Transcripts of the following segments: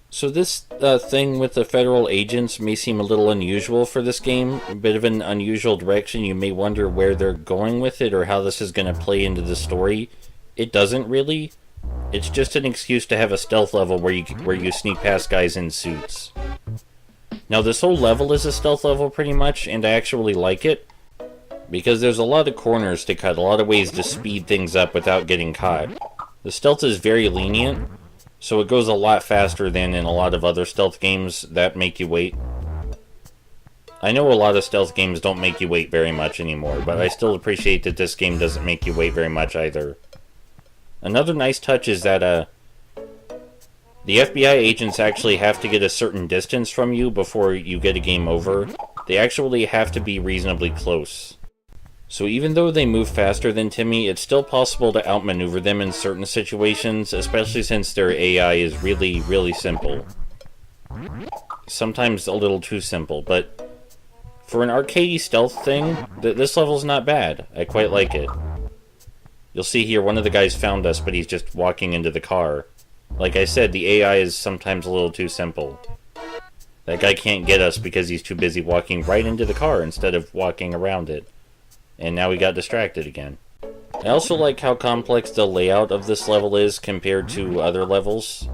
So this thing with the federal agents may seem a little unusual for this game, a bit of an unusual direction. You may wonder where they're going with it or how this is going to play into the story. It doesn't really. It's just an excuse to have a stealth level where you sneak past guys in suits. Now this whole level is a stealth level pretty much, and I actually like it, because there's a lot of corners to cut, a lot of ways to speed things up without getting caught. The stealth is very lenient, so it goes a lot faster than in a lot of other stealth games that make you wait. I know a lot of stealth games don't make you wait very much anymore, but I still appreciate that this game doesn't make you wait very much either. Another nice touch is that the FBI agents actually have to get a certain distance from you before you get a game over. They actually have to be reasonably close. So even though they move faster than Timmy, it's still possible to outmaneuver them in certain situations, especially since their AI is really, really simple. Sometimes a little too simple, but for an arcadey stealth thing, this level's not bad. I quite like it. You'll see here, one of the guys found us, but he's just walking into the car. Like I said, the AI is sometimes a little too simple. That guy can't get us because he's too busy walking right into the car instead of walking around it. And now we got distracted again. I also like how complex the layout of this level is compared to other levels.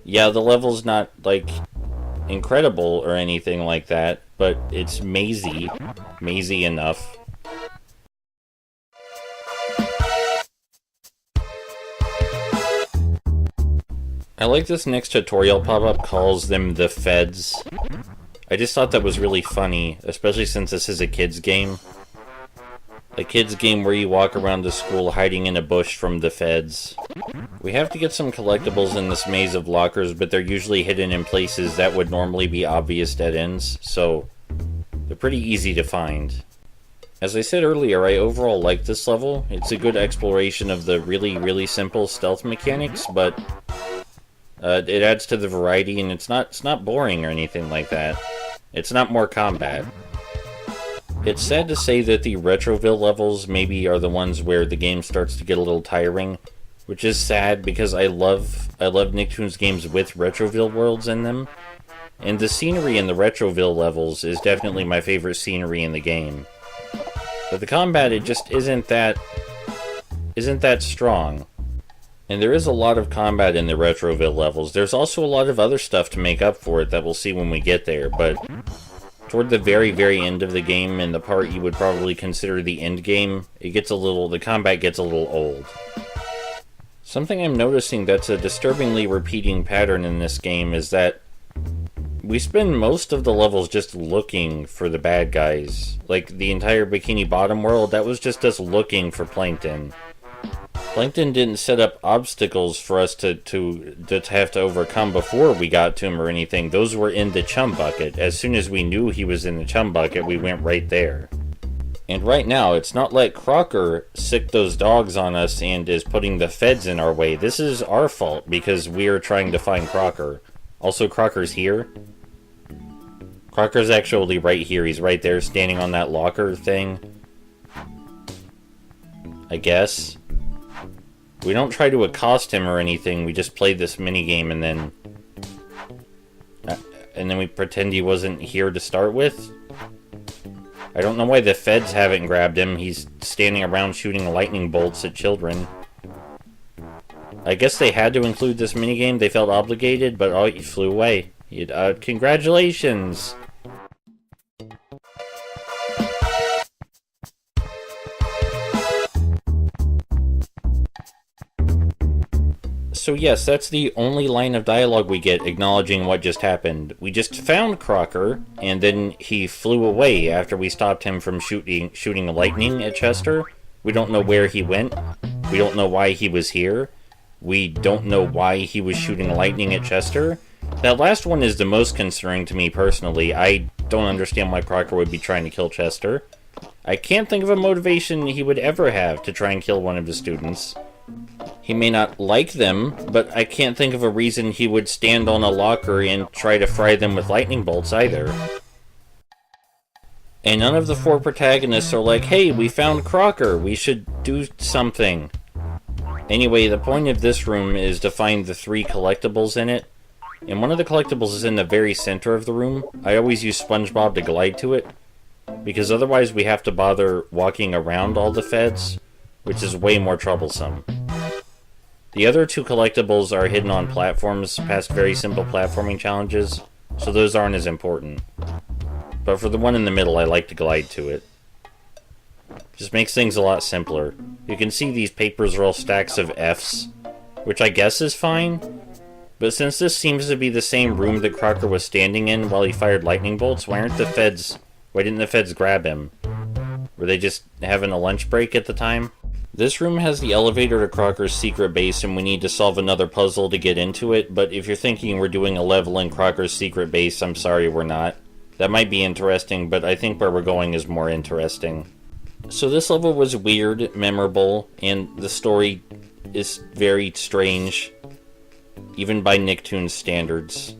Yeah, the level's not, like, incredible or anything like that, but it's mazy. Mazy enough. I like this next tutorial pop-up calls them the Feds. I just thought that was really funny, especially since this is a kid's game. A kid's game where you walk around the school hiding in a bush from the Feds. We have to get some collectibles in this maze of lockers, but they're usually hidden in places that would normally be obvious dead ends, so they're pretty easy to find. As I said earlier, I overall like this level. It's a good exploration of the really, really simple stealth mechanics, but it adds to the variety, and it's not boring or anything like that. It's not more combat. It's sad to say that the Retroville levels maybe are the ones where the game starts to get a little tiring, which is sad because I love Nicktoons games with Retroville worlds in them, and the scenery in the Retroville levels is definitely my favorite scenery in the game. But the combat, it just isn't that strong. And there is a lot of combat in the Retroville levels. There's also a lot of other stuff to make up for it that we'll see when we get there, but toward the very, very end of the game, and the part you would probably consider the end game, the combat gets a little old. Something I'm noticing that's a disturbingly repeating pattern in this game is that we spend most of the levels just looking for the bad guys. Like, the entire Bikini Bottom world, that was just us looking for Plankton. Plankton didn't set up obstacles for us to have to overcome before we got to him or anything. Those were in the chum bucket. As soon as we knew he was in the chum bucket, we went right there. And right now, it's not like Crocker sicked those dogs on us and is putting the Feds in our way. This is our fault because we are trying to find Crocker. Also, Crocker's here. Crocker's actually right here. He's right there standing on that locker thing. I guess. We don't try to accost him or anything, we just play this minigame and then we pretend he wasn't here to start with? I don't know why the Feds haven't grabbed him. He's standing around shooting lightning bolts at children. I guess they had to include this minigame, they felt obligated, but oh, he flew away. Congratulations! So yes, that's the only line of dialogue we get acknowledging what just happened. We just found Crocker, and then he flew away after we stopped him from shooting lightning at Chester. We don't know where he went. We don't know why he was here. We don't know why he was shooting lightning at Chester. That last one is the most concerning to me personally. I don't understand why Crocker would be trying to kill Chester. I can't think of a motivation he would ever have to try and kill one of his students. He may not like them, but I can't think of a reason he would stand on a locker and try to fry them with lightning bolts either. And none of the 4 protagonists are like, hey, we found Crocker, we should do something. Anyway, the point of this room is to find the 3 collectibles in it. And one of the collectibles is in the very center of the room. I always use SpongeBob to glide to it, because otherwise we have to bother walking around all the feds, which is way more troublesome. The other 2 collectibles are hidden on platforms past very simple platforming challenges, so those aren't as important. But for the one in the middle, I like to glide to it. Just makes things a lot simpler. You can see these papers are all stacks of Fs, which I guess is fine, but since this seems to be the same room that Crocker was standing in while he fired lightning bolts, why didn't the feds grab him? Were they just having a lunch break at the time? This room has the elevator to Crocker's secret base, and we need to solve another puzzle to get into it, but if you're thinking we're doing a level in Crocker's secret base, I'm sorry, we're not. That might be interesting, but I think where we're going is more interesting. So this level was weird, memorable, and the story is very strange, even by Nicktoons standards.